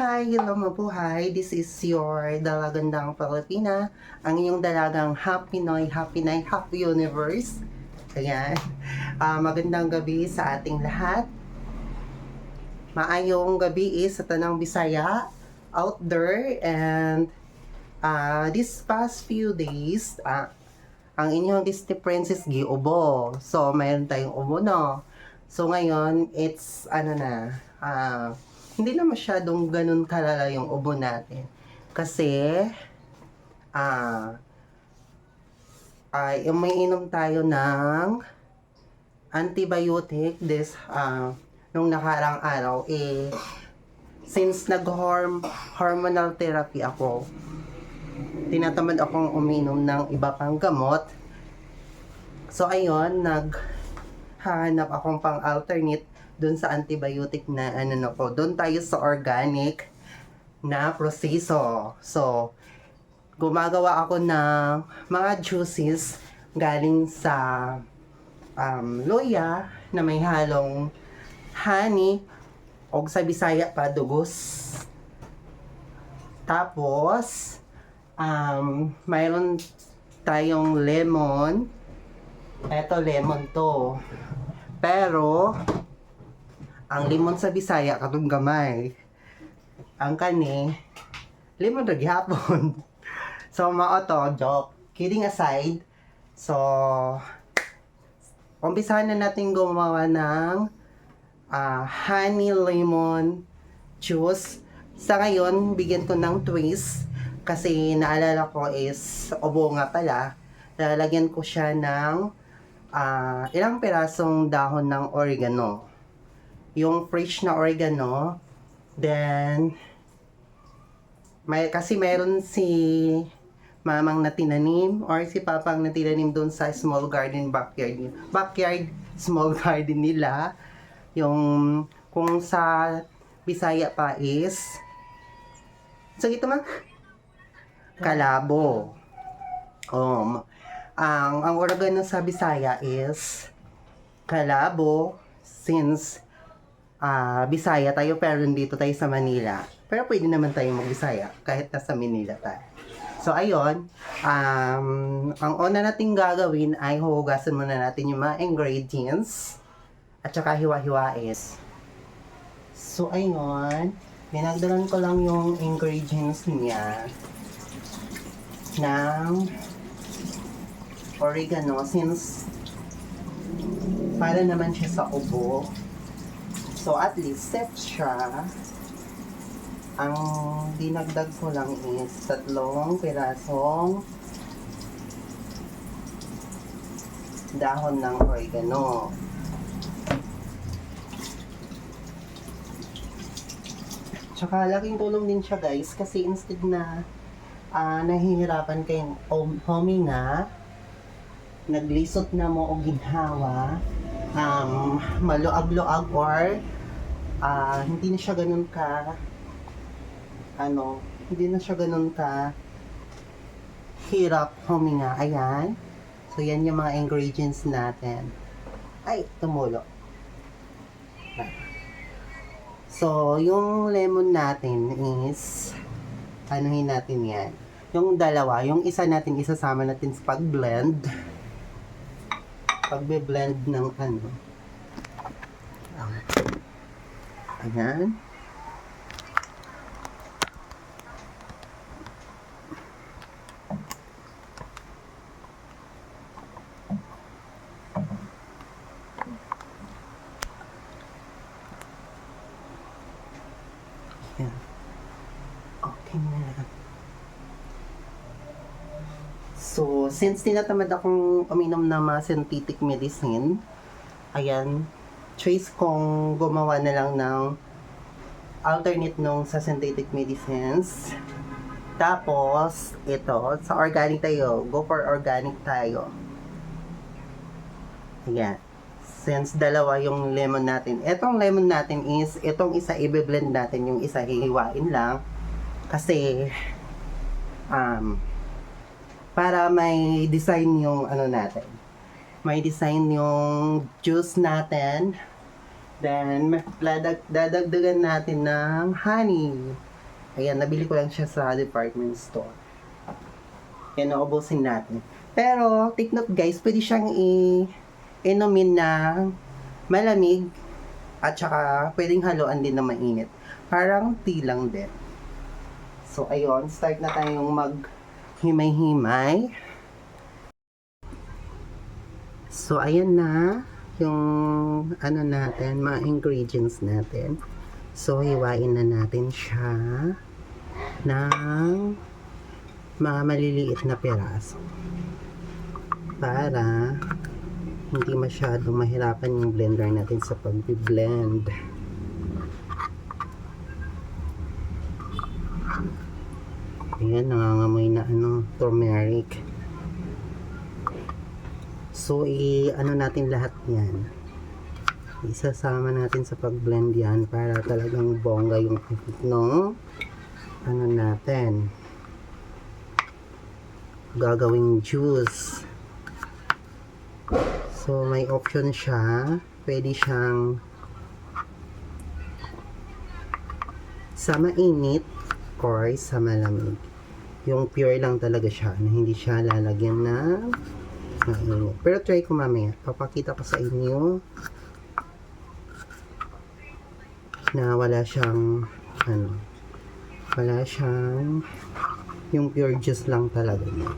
Hi, hello mabuhay. This is your Dalagandang Pilipina, ang inyong dalagang Happy Noy, Happy Night, Happy Universe. Ayan. Magandang gabi sa ating lahat. Maayong gabi sa Tanang Bisaya out there, and this past few days, ang inyong Disney Princess giubo. So, mayroon tayong ubo, no? So, ngayon, it's, hindi na masyadong ganun kalala yung ubo natin. Kasi, yung may inom tayo ng antibiotic nung nakarang araw, since hormonal therapy ako, tinatamad akong uminom ng iba pang gamot. So, ayun, naghahanap akong pang alternate dun sa antibiotic na doon tayo sa organic na proseso. So, gumagawa ako ng mga juices galing sa loya na may halong honey o sa Bisaya pa dugos. Tapos, mayroon tayong lemon. Eto, lemon to. Pero, ang limon sa Bisaya katong gamay. Ang kani, limon ra gihapon. So mao to, joke. Kidding aside. So umpisahan na natin gumawa ng honey lemon juice. Sa ngayon, bigyan ko ng twist kasi naalala ko is ubo nga pala. Lalagyan ko siya ng ilang pirasong dahon ng oregano. Yung fresh na oregano, then kasi mayroon si mamang na tinanim or si papang na tinanim doon sa small garden backyard small garden nila. Yung kung sa Bisaya pa is so ito man kalabo. Ang oregano sa Bisaya is kalabo, since Bisaya tayo pero dito tayo sa Manila. Pero pwede naman tayo mag-Bisaya kahit nasa Manila tayo. So ayun, ang una nating gagawin ay huhugasan muna natin yung mga ingredients at saka hiwa-hiwain. So ayun, dinagdagan ko lang yung ingredients niya ng oregano since para naman siya sa ubo. So, at least, set siya. Ang dinagdag ko lang is 3 pirasong dahon ng oregano. Tsaka, laking tulong din siya, guys, kasi instead na nahihirapan kayong huminga, naglisot na mo o ginhawa, maluag-luag or hindi na siya ganun ka hirap huminga. Ayan. So, yan yung mga ingredients natin. Ay, tumulo. So, yung lemon natin is anuhin natin yan. Yung dalawa, yung isa natin isasama natin sa pag-blend. Pagbe-blend ng ayan. Ayan. Okay na. So, since tinatamad akong uminom ng mga synthetic medicine, ayan, choice kong gumawa na lang ng alternate nung sa synthetic medicines. Tapos, ito, sa organic tayo, go for organic tayo. Ayan. Since dalawa yung lemon natin. Itong lemon natin is, itong isa i-blend natin, yung isa hihiwain lang. Kasi, para may design yung natin. May design yung juice natin. Then, dadagdagan natin ng honey. Ayan, nabili ko lang siya sa department store. Yan, naubusin natin. Pero, take note guys, pwede siyang inumin ng malamig at saka pwedeng haluan din na mainit. Parang tea lang din. So, ayun, start na tayong maghimay-himay. So, ayan na yung ano natin, mga ingredients natin. So, hiwain na natin siya ng mga maliliit na piraso para hindi masyadong mahirapan yung blender natin sa pag-blend. Ayan, nangangamoy na turmeric. So, ano natin lahat yan. Isasama natin sa pag-blend yan para talagang bongga yung effect no? Ano natin. Gagawing juice. So, may option siya. Pwede siyang sa mainit or sa malamig. Yung pure lang talaga siya, na hindi siya lalagyan ng mainit. Pero try ko mamaya. Papakita ko sa inyo na wala siyang wala siyang yung pure juice lang talaga niya.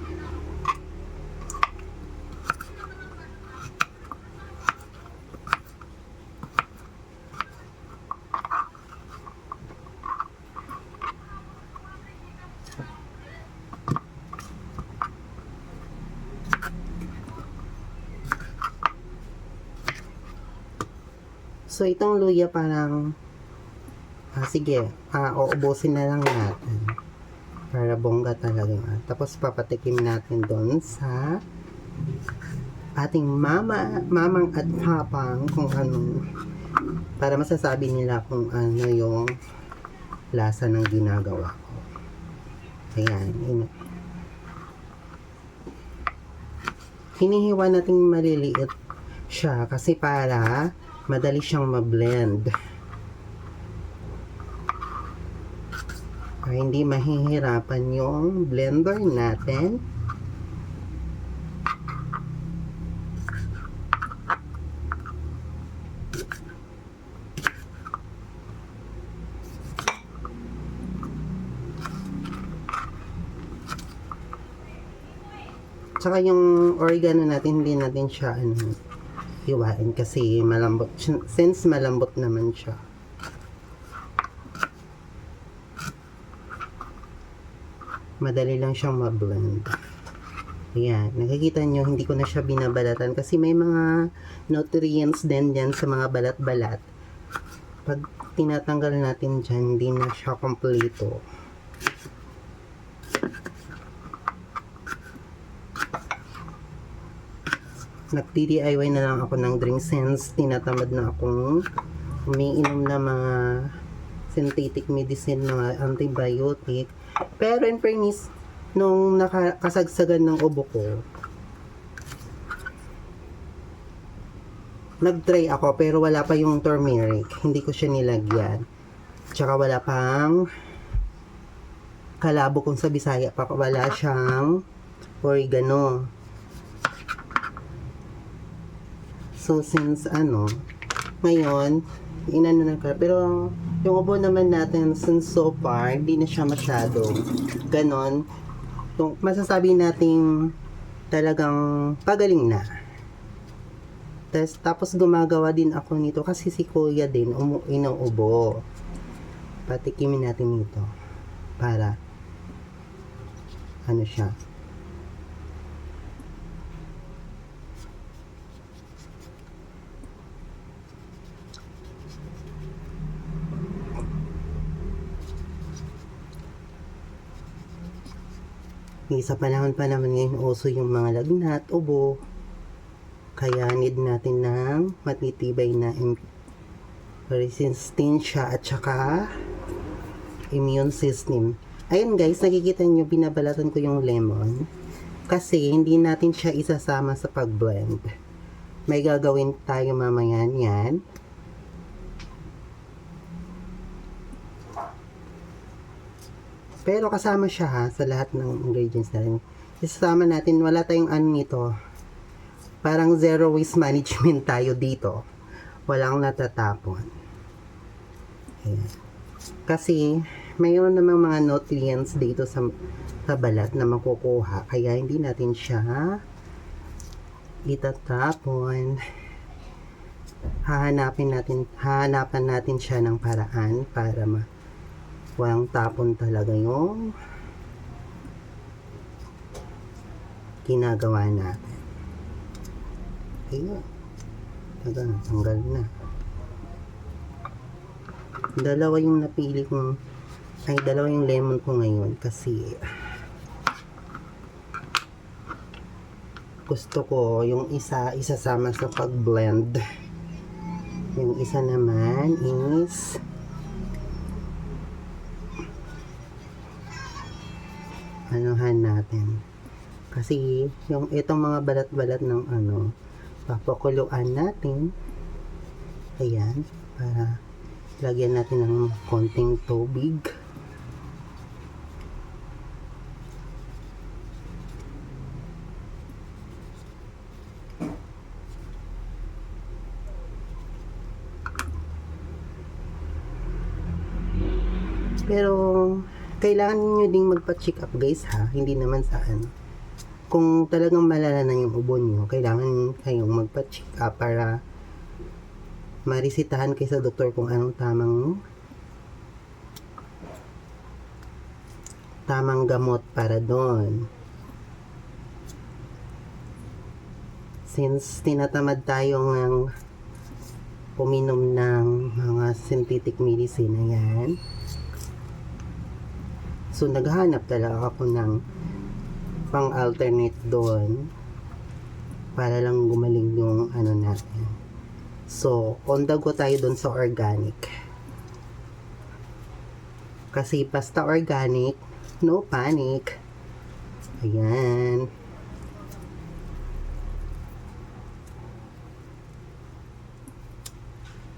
So, itong luya parang sige, uubusin na lang natin para bongga talaga. Tapos, papatikim natin doon sa ating mamang at papang kung ano, para masasabi nila kung ano yung lasa ng ginagawa ko. Ayan. Hinihiwa natin maliliit siya kasi para madali siyang ma-blend. Para hindi mahihirapan yung blender natin. Tsaka yung oregano natin, hindi natin siya hiwain kasi malambot. Since malambot naman siya. Madali lang siyang ma-blend. Ayan. Nakikita nyo, hindi ko na siya binabalatan kasi may mga nutrients din dyan sa mga balat-balat. Pag tinatanggal natin dyan, hindi na siya kompleto. Nag-DIY na lang ako ng drink since tinatamad na akong umiinom na mga synthetic medicine, mga antibiotic. Pero in fairness, nung nakasagsagan ng ubo ko, nag-try ako pero wala pa yung turmeric. Hindi ko siya nilagyan. Tsaka wala pang kalabo kung sa Bisaya pa. Wala siyang oregano. So, since ngayon, inano na ka. Pero, yung ubo naman natin, since so far, hindi na siya masyado ganon. Yung masasabi nating talagang pagaling na. Tapos, gumagawa din ako nito kasi si Kuya din, umuwi ng ubo. Patikimin natin ito. Para, siya. Sa panahon pa naman ngayon, uso yung mga lagnat, ubo. Kaya need natin ng matitibay na resistensya at saka immune system. Ayun guys, nakikita nyo, binabalatan ko yung lemon. Kasi hindi natin siya isasama sa pag-blend. May gagawin tayo mamaya yan. Pero kasama siya ha, sa lahat ng ingredients natin. Isasama natin, wala tayong ano nito. Parang zero waste management tayo dito. Walang natatapon. Ayan. Kasi, mayroon namang mga nutrients dito sa balat na makukuha. Kaya, hindi natin siya itatapon. Hahanapan natin siya ng paraan para walang tapon talaga yung ginagawa natin. Ayun. Tanggal na. Dalawa yung napili kong dalawa yung lemon ko ngayon kasi gusto ko yung isa isasama sa pag-blend. Yung isa naman is anuhan natin. Kasi yung itong mga balat-balat ng papakuluan natin. Ayan, para lagyan natin ng konting tubig. Pero kailangan nyo ding magpa-check up guys ha, hindi naman sa kung talagang malala na yung ubo nyo, kailangan kayong magpa-check up para marisitahan kayo sa doktor kung anong tamang gamot para doon. Since tinatamad tayo ng uminom ng mga synthetic medicine, ayan. So, naghahanap talaga ako ng pang-alternate doon para lang gumaling yung natin. So, on the go tayo doon sa organic. Kasi basta organic, no panic. Ayan.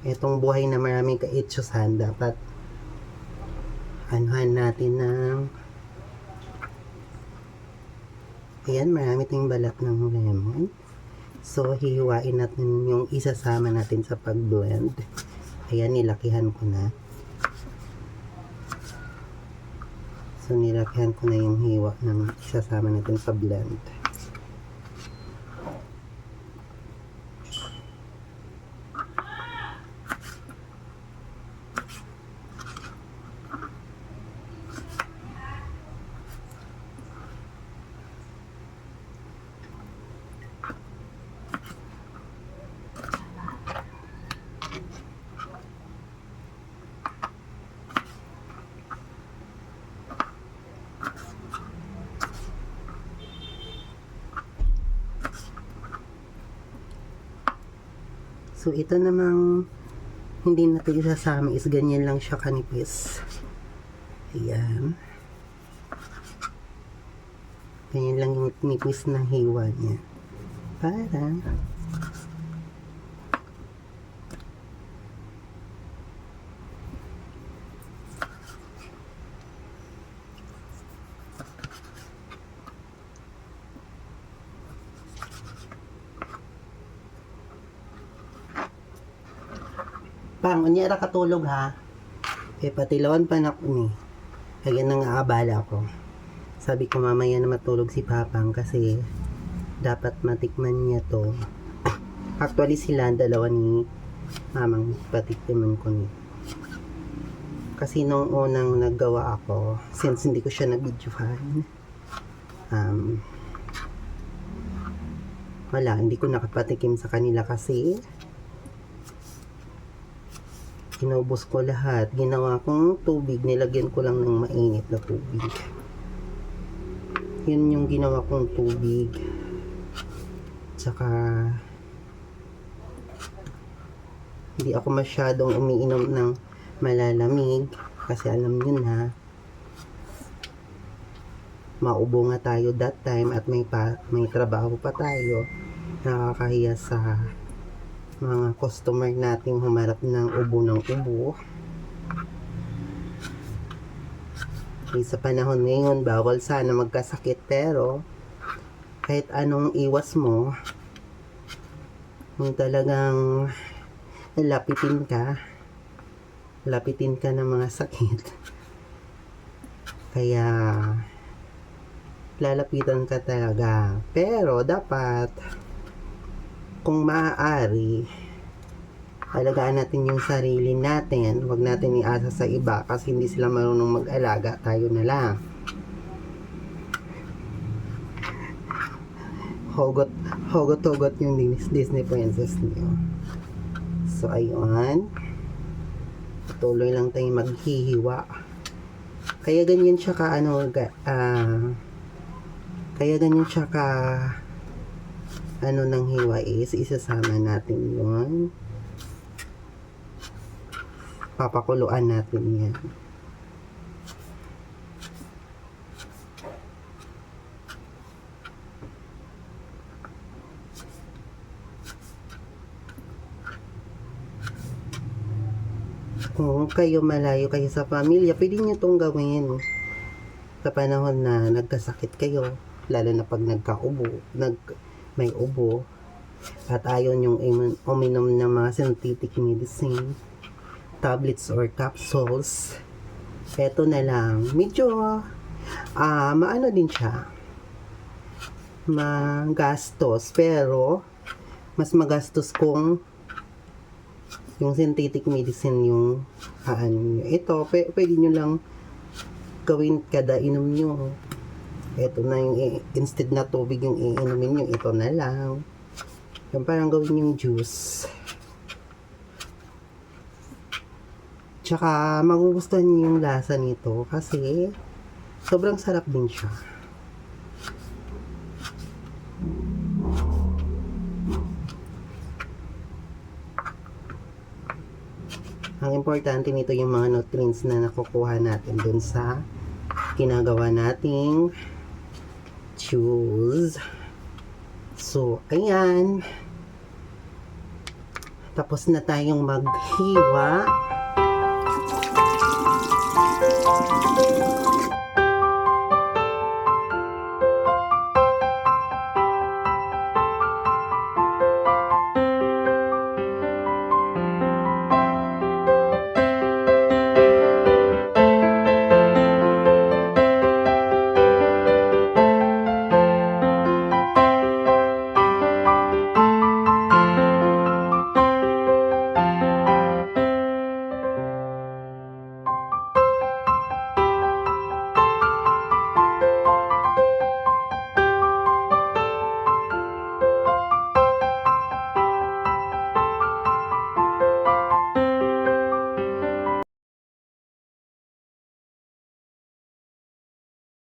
Itong buhay na maraming kaitsusan, dapat anuhan natin ng ayan, marami tayong balat ng lemon. So, hihiwain natin yung isasama natin sa pag-blend. Ayan, nilakihan ko na. So, nilakihan ko na yung hiwa ng isasama natin sa blend. So, ito namang hindi natin isasama is ganyan lang siya kanipis. Ayan. Ganyan lang yung nipis ng hiwa niya. Para unyara katulog ha. Patilawan pa na ko ni. Kaya nang aabala ko. Sabi ko mamaya na matulog si Papang kasi dapat matikman niya to. Actually sila dalawa ni Mamang patikman ko ni. Kasi nung unang naggawa ako, since hindi ko siya na-videohan, wala, hindi ko nakapatikim sa kanila kasi inubos ko lahat. Ginawa kong tubig, nilagyan ko lang ng mainit na tubig. Yun yung ginawa kong tubig. Tsaka hindi ako masyadong umiinom ng malalamig kasi alam nyo na maubo nga tayo that time at may trabaho pa tayo. Nakakahiya sa mga customer nating humarap ng ubo ng ubo. Sa panahon ngayon, bawal sana magkasakit, pero kahit anong iwas mo, kung talagang lapitin ka ng mga sakit, kaya lalapitan ka talaga. Pero dapat, kung maaari, alagaan natin yung sarili natin. Huwag natin iasa sa iba kasi hindi sila marunong mag-alaga. Tayo na lang. Hugot yung Disney princess niyo. So, ayun. Patuloy lang tayong maghihiwa. Kaya ganyan siya ka, kaya ganyan siya ka, ng hiwa is, isasama natin yun. Papakuluan natin yan. Kung kayo malayo kayo sa pamilya, pwede nyo itong gawin sa panahon na nagkasakit kayo, lalo na pag may ubo, at ayaw nyong uminom ng mga synthetic medicine, tablets or capsules. Eto na lang, medyo maano din siya, magastos, pero mas magastos kung yung synthetic medicine yung ito, pwede nyo lang gawin kada inom nyo. Ito na yung instead na tubig yung iinumin nyo, ito na lang. Yung parang gawin yung juice. Tsaka magugustuhan niyo yung lasa nito kasi sobrang sarap din siya. Ang importante nito yung mga nutrients na nakukuha natin dun sa ginagawa nating juice. So, ayan. Tapos na tayong maghiwa.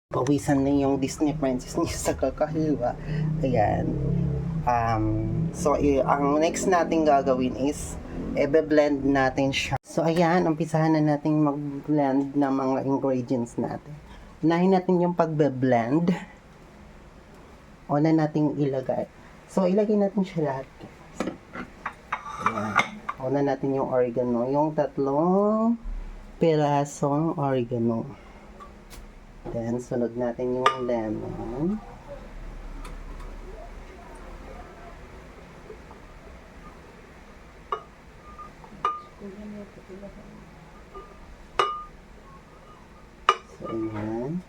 Pawisan na yung Disney princess niya sa kakahiwa. Ayan. So, ang next natin gagawin is i-blend natin siya. So, ayan. Umpisahan na natin mag-blend ng mga ingredients natin. Unahin natin yung pagbe-blend. Una natin ilagay. So, ilagay natin siya lahat. Ayan. Una natin yung oregano. Yung 3 pirasong oregano. Then, sunod natin yung lemon. So, ayan.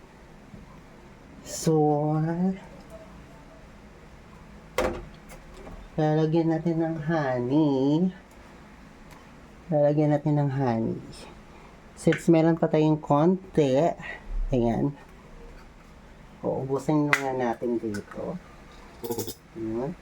So, lalagyan natin ng honey. Since meron pa tayong konti, ayan. Uubusin nga natin dito. Ayan.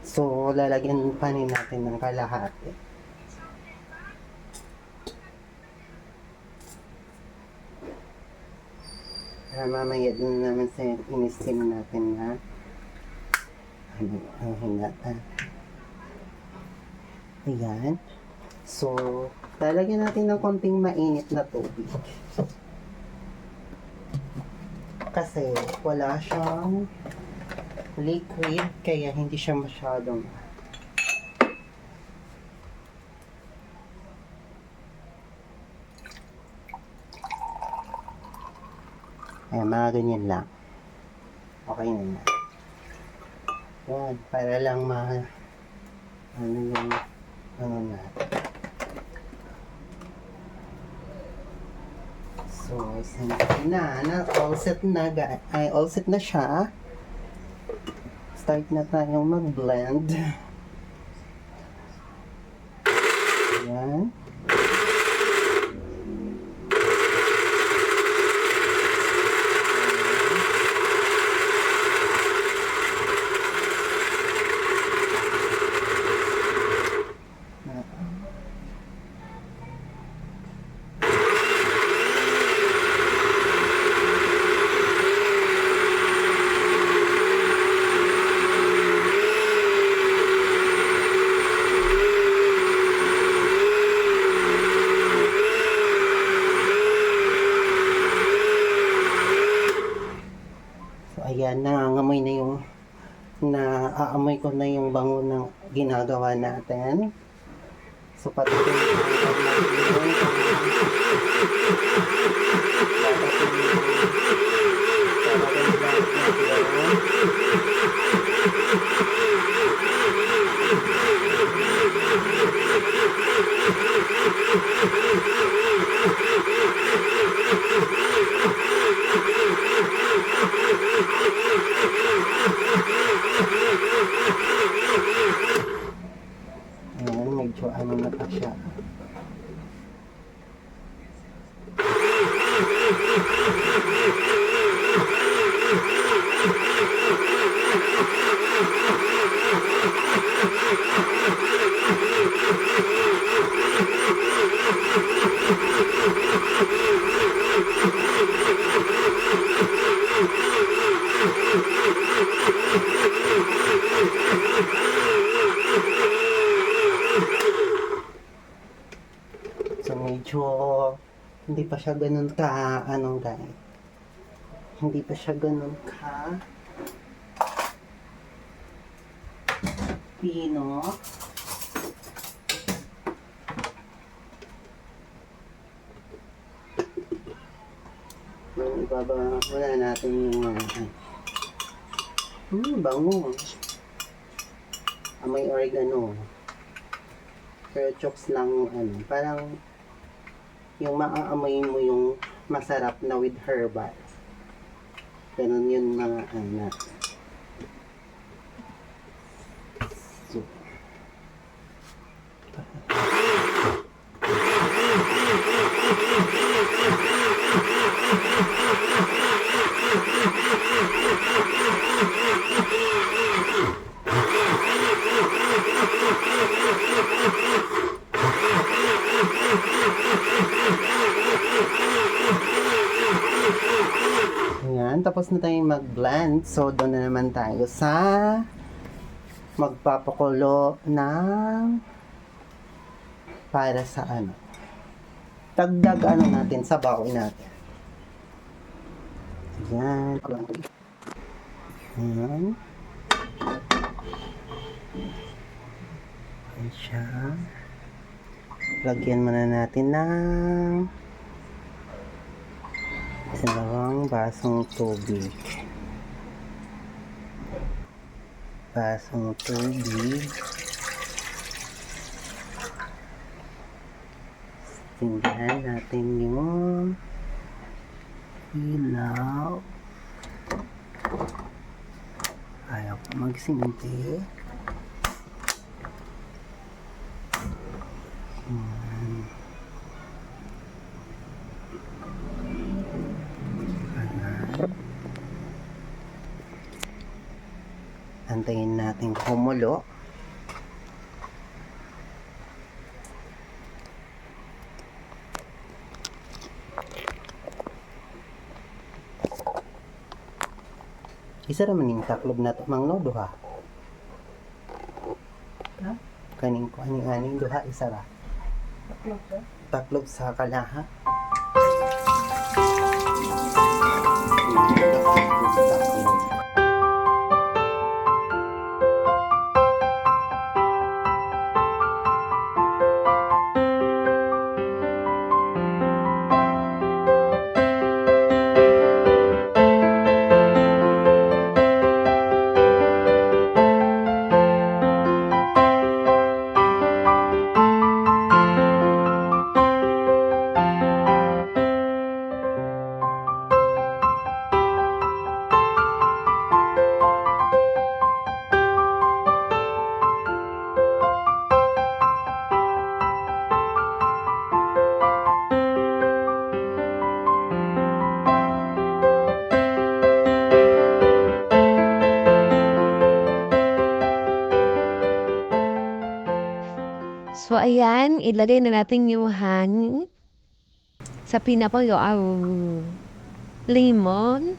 So, lalagyan pa rin natin ng kalahati. Mamaya din naman sa in-steam natin na hinata. Ayan. So, Lalagyan natin ng konting mainit na tubig. Kasi wala siyang liquid, kaya hindi siya masyadong ayan, mga ganyan lang. Okay na yan. Yan, para lang ano yung ano natin. So, all set na siya. Start na tayong mag-blend. Ayan. Ayan, nangangamoy na yung naaamoy ko na yung bango ng ginagawa natin. So, patuloy ayan, medyo ano na pa siya. So, medyo hindi pa siya ganun ka, ano guys, hindi pa siya ganun ka pino. Ibaba muna natin yung bango. May oregano. Pero chokes lang ano, parang yung maaamoy mo yung masarap na with herbal. Ganun yun mga anak. So, ayan, tapos na tayong mag-blend. So, doon na naman tayo sa magpapakulo ng para sa ano. Dagdag ano natin sa baon natin. Ayan. Ayan. Ayan siya. Lagyan muna natin ng dalawang basong tubig. Basong tubig. Tingnan natin yung ilaw. Ayaw ko magsiminte. Antayin natin kumulo. Isa naman yung taklob na tamang no, duha. Kaning ko, aning duha, isa ra. Taklob sa kalaha. So, ayan, ilagay na natin yung hangin sa pinapayo lemon.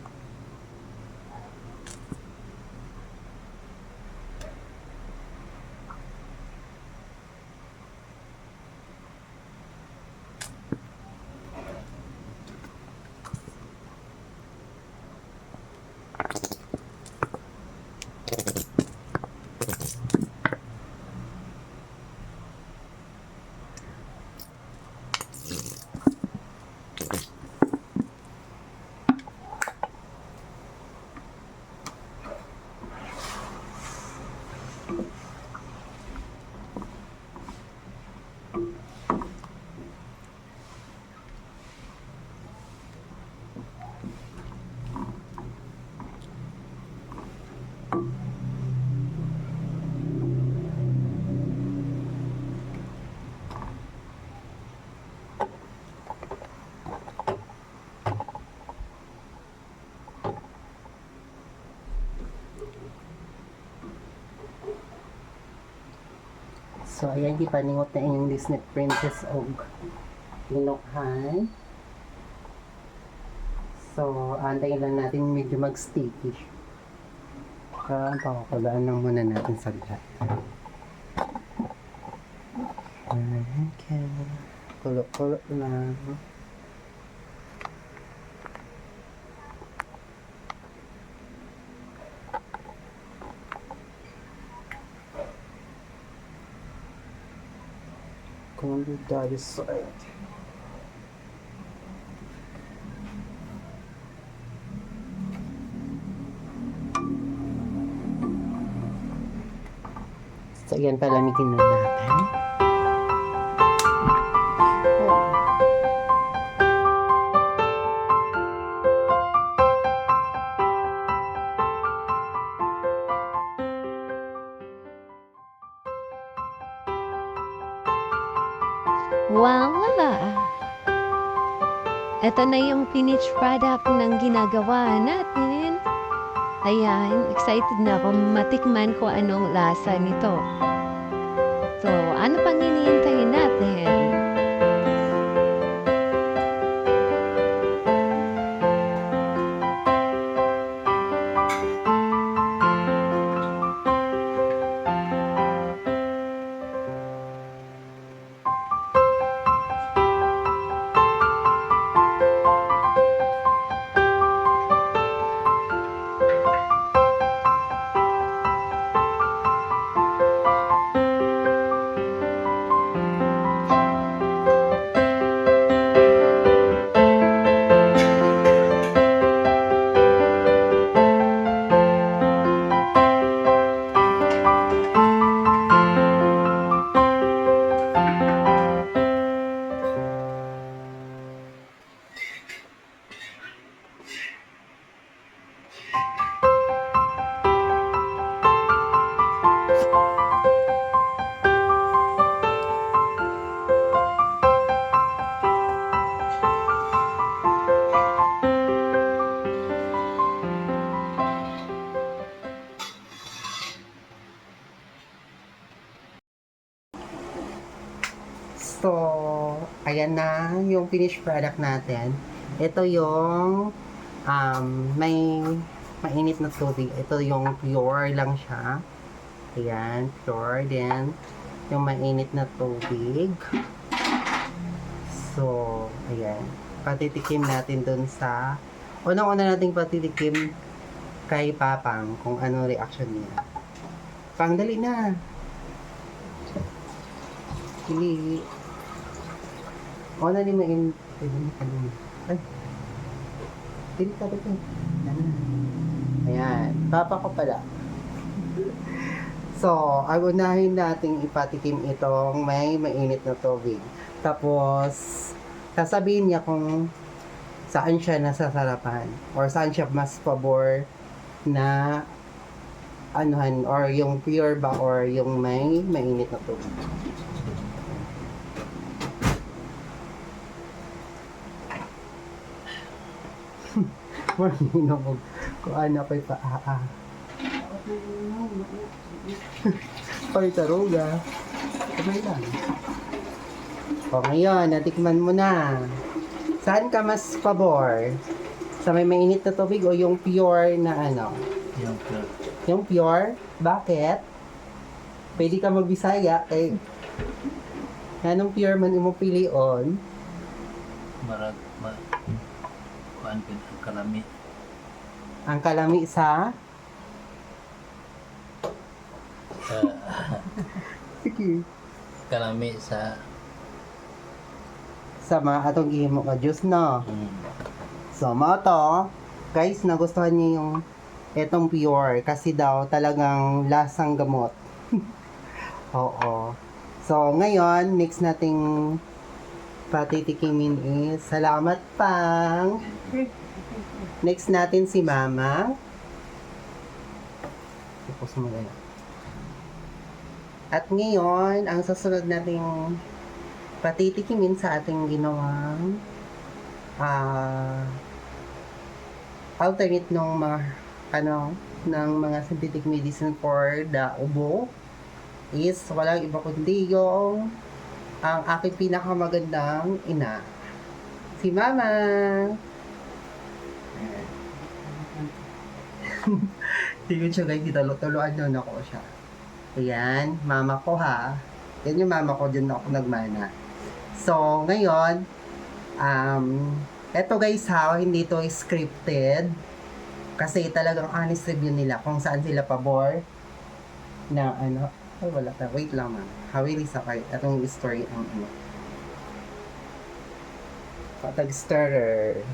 So, ayan, di paningot na yung Disney Princess og Inokhan. So, antayin lang natin medyo mag-sticky. Pakakulaan lang muna natin saglit. Okay. Kulo-kulo lang. On the other side. So, yan palamigin na natin. Voila! Ito na yung finished product ng ginagawa natin. Ayan, excited na ako matikman ko anong lasa nito. So, ano pang inihintayin natin? So, ayan na yung finished product natin. Ito yung may mainit na tubig. Ito yung pure lang siya. Ayan, pure. Then, yung mainit na tubig. So, ayan. Patitikim natin dun sa... Unang-una nating patitikim kay Papang kung ano reaction niya. Pang, dali na. Pili. O, na din main... Ay. Pili ka ba ito? Ayan. Papa ko pala. So, ang unahin nating ipatikim itong may mainit na tubig. Tapos, sasabihin niya kung saan siya nasasarapan or saan siya mas pabor na anuhan or yung pure ba or yung may mainit na tubig. Marino mo kung ano ko'y paa. Palitaruga. Kamay lang. O ngayon, natikman mo na. Saan ka mas pabor? Sa may mainit na tubig o yung pure na ano? Yung pure. Yung pure? Bakit? Pwede ka magbisaya kay anong pure man imong pilion? Marag, kuhaan ko ang kalami. Ang kalami sa Sa, sige. kalami sa, Sa mga atong gihimo ka juice no. mm, So, mga to, guys, nagustuhan niyo yung etong pure kasi daw talagang lasang gamot. Oo. So, ngayon, next nating patitikimin is salamat Pang. Next natin si Mama. Tapos mo na yan. At ngayon, ang susunod nating patitikimin sa ating ginawang alternate ng mga ng mga synthetic medicine for the ubo is walang iba kundi yung ang aking pinakamagandang ina, si Mama. Tingin siya guys, tuluan na ako siya. Ayan, mama ko ha. Yan yung mama ko, dyan ako nagmana. So, ngayon, eto guys ha, hindi to scripted. Kasi talagang honest review nila kung saan sila pabor na ano. Ay, wala na. Wait lang man. Hawili sa kayo. Itong story ang ano. Patag stirrer.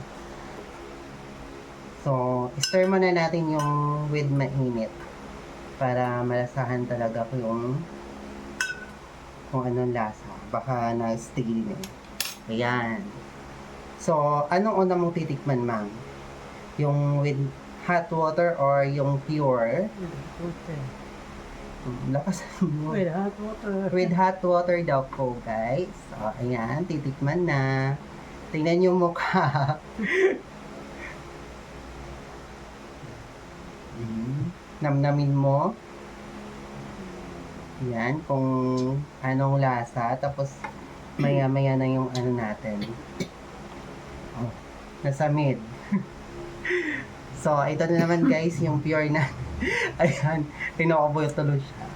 So, stir muna natin yung with mainit para malasahan talaga ko yung kung anong lasa. Baka na-stigil na. Ayan. So, anong una mong titikman, ma'am? Yung with hot water or yung pure? Lakas mo. With hot water. With hot water daw po, guys. So, ayan. Titikman na. Tingnan yung mukha. Namnamin mo. Yan, kung anong lasa. Tapos, maya-maya na yung ano natin. Oh, nasa mid. So, ito na naman guys, yung pure na. Ayan, tinuoboy tuloy siya.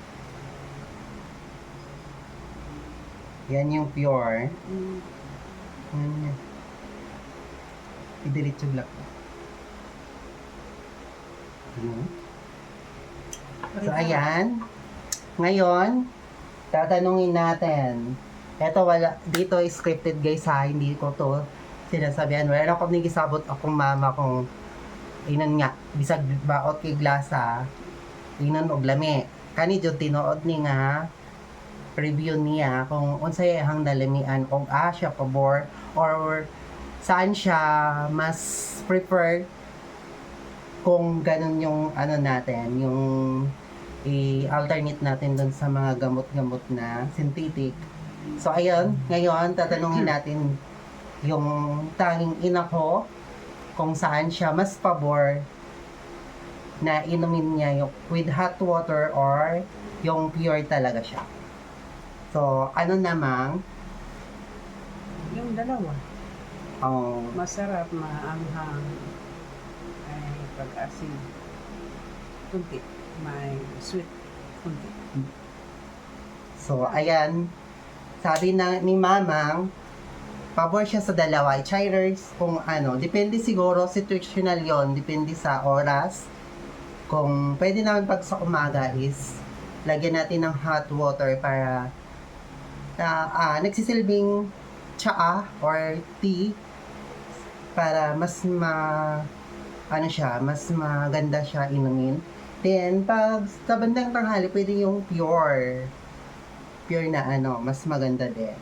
Yan yung pure. I-delete yung black. So, ayan. Ngayon, tatanungin natin. Ito, wala, dito is scripted guys ha, hindi ko to sinasabihan. Wala na akong nagisabot akong mama kung inan nga, bisag baot kay glasa, inan og lami. Kani jud tinuod ni nga review niya kung unsay hang nalamian og siya pabor or saan siya mas prefer kung ganun yung ano natin, yung i-alternate natin dun sa mga gamot-gamot na synthetic. So, ayun, ngayon, tatanungin natin yung tanging ina ko kung saan siya mas pabor na inumin niya yung with hot water or yung pure talaga siya. So, ano namang Yung dalawa. ang Masarap, maanghang. Ay, pag-asin. Kunti. May sweet. Kunti. so, ayan, sabi na ni Mamang, pabor siya sa dalawa. Either kung ano, depende siguro, situational yon, depende sa oras. Kung pwede naman pag sa umaga is, lagyan natin ng hot water para nagsisilbing tsaa or tea para mas mas maganda siya inumin. Then, pag sa bandang tanghali, pwede yung pure na mas maganda din.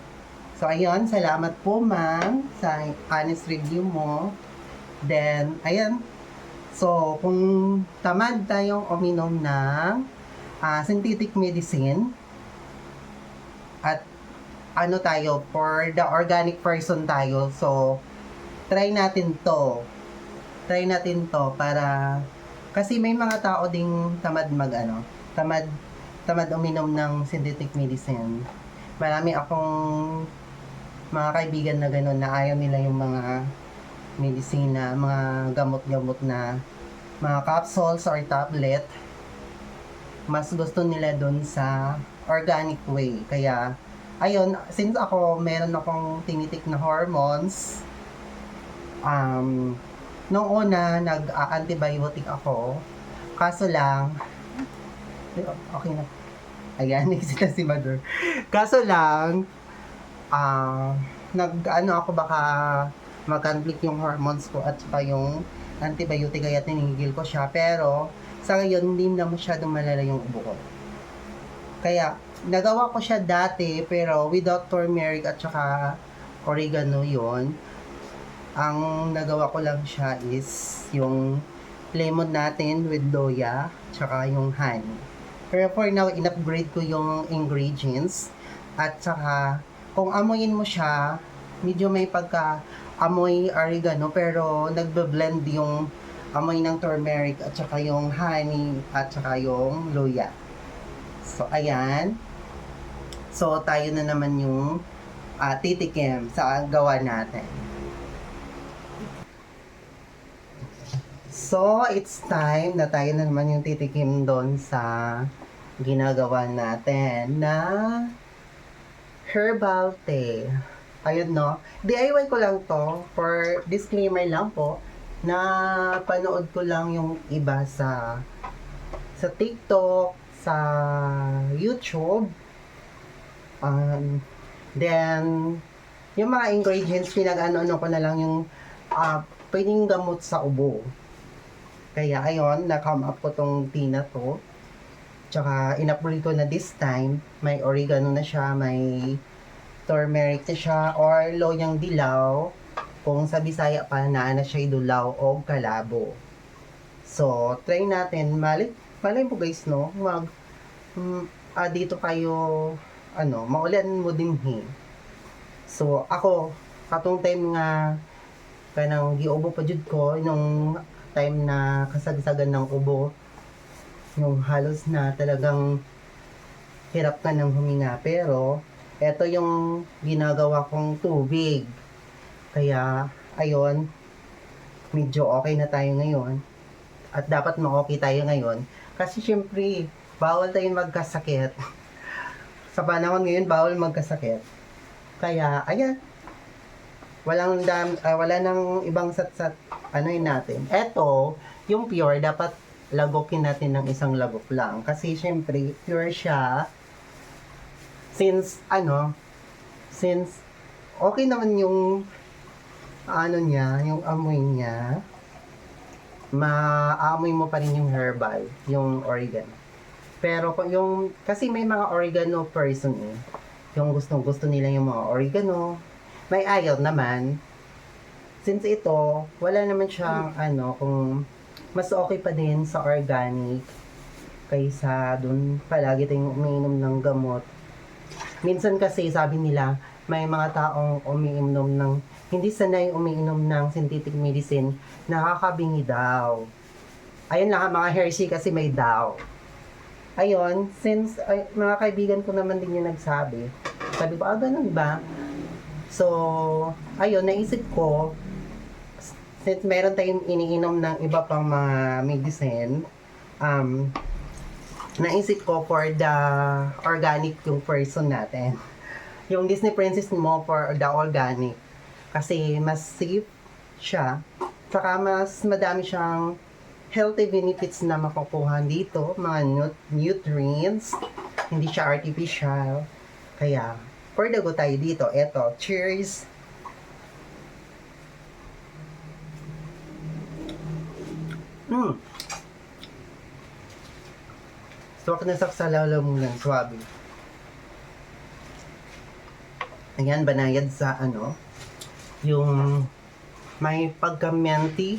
So, ayun, salamat po ma'am sa honest review mo. Then, ayan, so, kung tamad tayong uminom ng synthetic medicine, at tayo, for the organic person tayo, so, try natin to para, kasi may mga tao ding tamad tamad uminom ng synthetic medicine. Marami akong mga kaibigan na gano'n na ayaw nila yung mga medisina, mga gamot-gamot na mga capsules or tablet. Mas gusto nila dun sa organic way. Kaya, ayun, since meron akong tinitik na hormones, nung una, nag-antibiotic ako. Kaso lang, okay na. Ayan, nagsita si Mother. Kaso lang, ako baka mag-conflict yung hormones ko at saka yung antibiotic kaya tinigil ko siya. Pero, sa ngayon, hindi na masyadong malala yung ubo ko. Kaya, nagawa ko siya dati, pero without turmeric at saka oregano yon. Ang nagawa ko lang siya is yung lemon natin with loya, tsaka yung honey. Pero for now, in-upgrade ko yung ingredients. At saka, kung amoyin mo siya, medyo may pagka-amoy oregano, pero nagbe-blend yung amoy ng turmeric at saka yung honey at saka yung loya. So, ayan. So, tayo na naman yung titikim sa gawa natin. So, it's time na tayo na naman yung titikim doon sa ginagawa natin na herbal tea. Ayun, no? DIY ko lang to. For disclaimer lang po, na panood ko lang yung iba sa TikTok, sa YouTube. Then, yung mga ingredients, pinag-ano ko na lang yung pwedeng gamot sa ubo. Kaya, ayun, na-come up ko tong tea na to. Tsaka, in-upgrade ko na this time. May oregano na siya, may turmeric na siya, or loyang dilaw. Kung sa Bisaya pa, naana siya idulaw o kalabo. So, try natin. Malay po guys, no? Dito kayo, maulan mo din So, ako, katong time nga, kanang giubo pa jud ko, nung time na kasagsagan ng ubo, yung halos na talagang hirap ka ng huminga. Pero, eto yung ginagawa kong tubig. Kaya, ayun, medyo okay na tayo ngayon. At dapat ma-okay tayo ngayon. Kasi syempre, bawal tayong magkasakit. Sa panahon ngayon, bawal magkasakit. Kaya, ayan. Wala nang ibang satsat, natin. Eto, yung pure, dapat lagokin natin ng isang lagok lang. Kasi syempre, pure siya. Since okay naman yung yung amoy niya, maamoy mo pa rin yung herbal, yung oregano. Pero kasi may mga oregano person yung gusto nila yung mga oregano, may ayaw naman. Since ito, wala naman siyang kung mas okay pa din sa organic kaysa dun palagi tayong umiinom ng gamot. Minsan kasi sabi nila, may mga taong hindi sanay umiinom ng synthetic medicine, nakakabingi daw. Ayun lang, mga Hershey kasi may daw. Ayun, since mga kaibigan ko naman din yung nagsabi, sabi ko, ganun ba? So, ayun, naisip ko, since meron tayong iniinom ng iba pang mga medicine, naisip ko for the organic yung person natin. Yung Disney Princess mo for the organic. Kasi mas safe siya. Saka mas madami siyang healthy benefits na makukuha dito. Mga nutrients. Hindi siya artificial. Kaya, for the go tayo dito. Eto, cheers! Swak na sa lalamunan, swabe. Ayan, banayad sa yung may pagka-minty,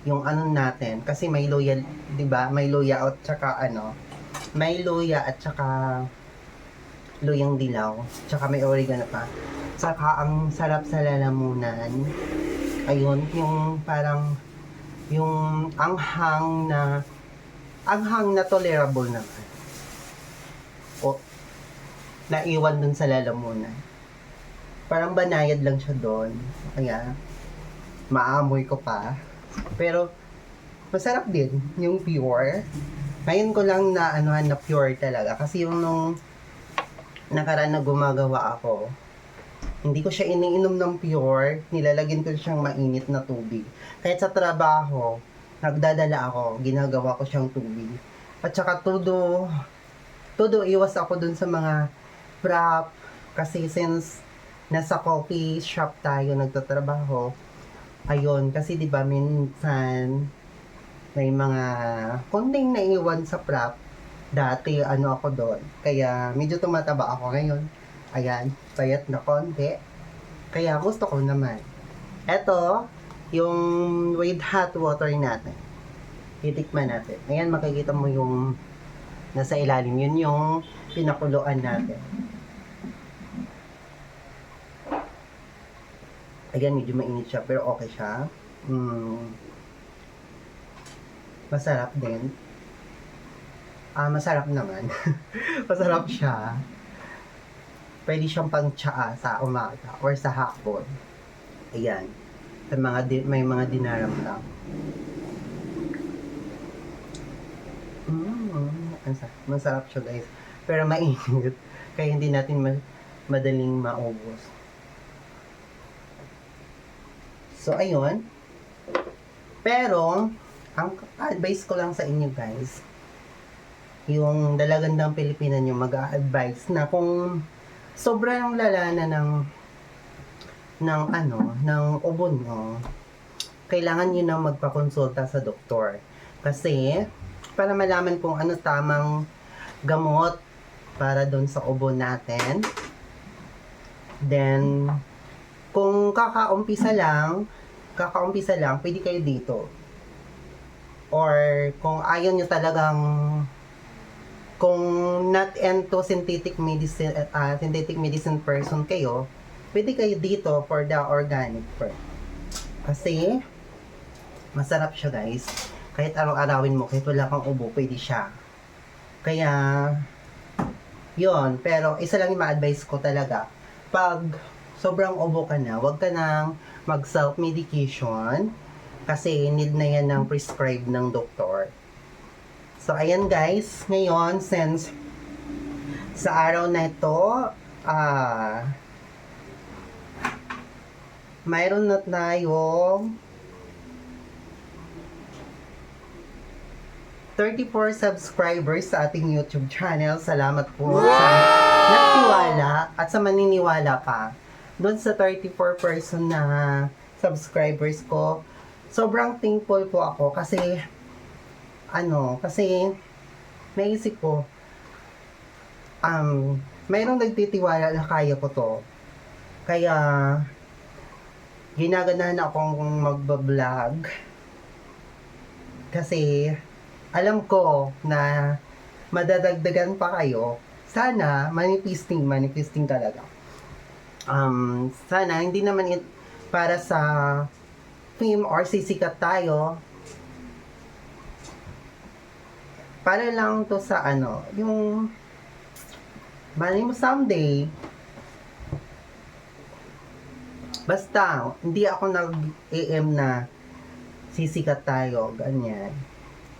yung natin. Kasi may luya, di ba? May luya at saka may luya at saka luyang dilaw. Tsaka may oregano pa. Saka ang sarap sa lalamunan. Ayun, yung parang yung anghang na tolerable naman. O, naiwan dun sa lalamunan. Parang banayad lang siya doon. Kaya, maamoy ko pa. Pero, masarap din yung pure. Ngayon ko lang na pure talaga. Kasi yung nung nakaraan na gumagawa ako, hindi ko siya iniinom ng pure. Nilalagyan ko siyang mainit na tubig. Kahit sa trabaho, nagdadala ako, ginagawa ko siyang tubig. At saka todo iwas ako dun sa mga frap. Kasi since nasa coffee shop tayo nagtatrabaho, ayun, kasi di ba minsan may mga konting naiwan sa frap. Dati ako doon. Kaya medyo tumataba ako ngayon. Ayan, payat na konti. Kaya gusto ko naman. Eto, yung with hot water natin. Titikman natin. Ayan, makikita mo yung nasa ilalim. Yun yung pinakuluan natin. Ayan, medyo mainit siya, pero okay siya. Masarap din. Masarap naman. Masarap siya. Pwede siyang pang tsaa sa umaga or sa hapon. Ayan. Sa may mga dinaram lang. Masarap siya, guys. Pero mainit. Kaya hindi natin madaling maubos. So, ayun. Pero, ang advice ko lang sa inyo, guys, yung dalagandang Pilipina nyo mag-a-advise na kung sobrang lala na ng ubo nyo, kailangan nyo na magpakonsulta sa doktor. Kasi, para malaman kung ano tamang gamot para doon sa ubo natin. Then, kung kakaumpisa lang, pwede kayo dito. Or, kung ayaw nyo talagang kung not into synthetic medicine person kayo, pwede kayo dito for the organic first. Kasi, masarap siya, guys. Kahit araw-arawin mo, kahit wala kang ubo, pwede siya. Kaya, yon. Pero, isa lang yung ma-advise ko talaga. Pag sobrang ubo ka na, huwag ka nang mag-self-medication kasi need na yan ng prescribed ng doktor. So, ayan guys, ngayon, since sa araw na ito, mayroon na tayong 34 subscribers sa ating YouTube channel. Salamat po sa nagtiwala at sa maniniwala pa. Doon sa 34 person na subscribers ko, sobrang thankful po ako kasi kasi naisip ko, mayroong nagtitiwala na kaya ko to. Kaya, ginaganahan akong magbablog. Kasi, alam ko na madadagdagan pa kayo. Sana, manifesting talaga. Sana, hindi naman para sa fame or sisikat tayo. Para lang to sa yung malay mo someday. Basta, hindi ako nag-AM na sisikat tayo, ganyan.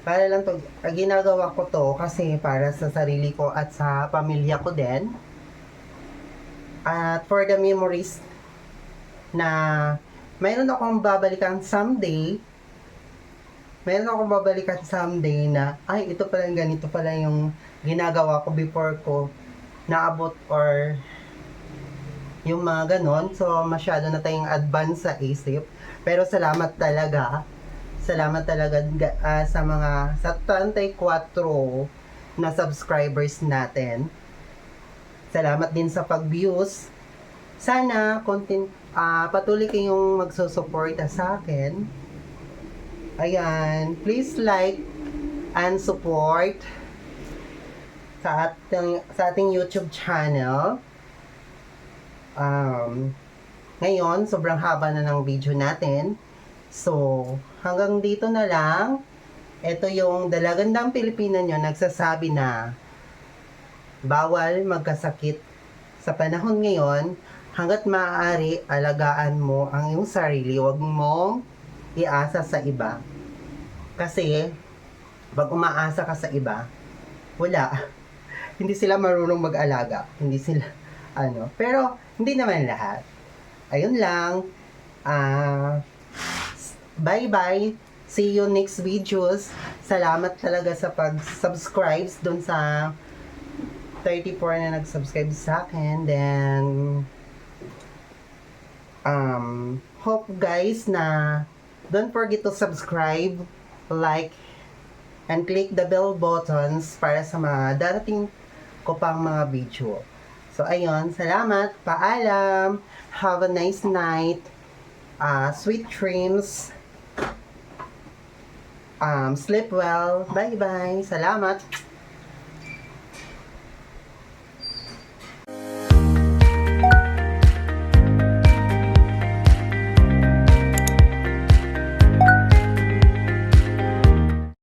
Para lang to, ginagawa ko to kasi para sa sarili ko at sa pamilya ko din. At for the memories na mayroon akong babalikan someday. Mayroon akong babalikan someday na, ay, ito pala, ganito pala yung ginagawa ko before ko naabot or yung mga ganon. So, masyado na tayong advance sa isip. Pero salamat talaga. Salamat talaga sa 34 na subscribers natin. Salamat din sa pag-views. Sana patuloy kayong magsusuporta sa akin. Ayan, please like and support sa ating YouTube channel. Ngayon, sobrang haba na ng video natin. So, hanggang dito na lang. Ito yung dalagandang Pilipina nyo nagsasabi na bawal magkasakit sa panahon ngayon. Hanggat maaari, alagaan mo ang iyong sarili. Huwag mong iasa sa iba. Kasi, pag umaasa ka sa iba, wala. Hindi sila marunong mag-alaga. Hindi sila, Pero, hindi naman lahat. Ayun lang. Bye-bye. See you next videos. Salamat talaga sa pag-subscribe dun sa 34 na nag-subscribe sa akin. Then, hope guys na don't forget to subscribe, like, and click the bell buttons para sa mga darating ko pang mga video. So, ayun. Salamat. Paalam. Have a nice night. Sweet dreams. Sleep well. Bye-bye. Salamat.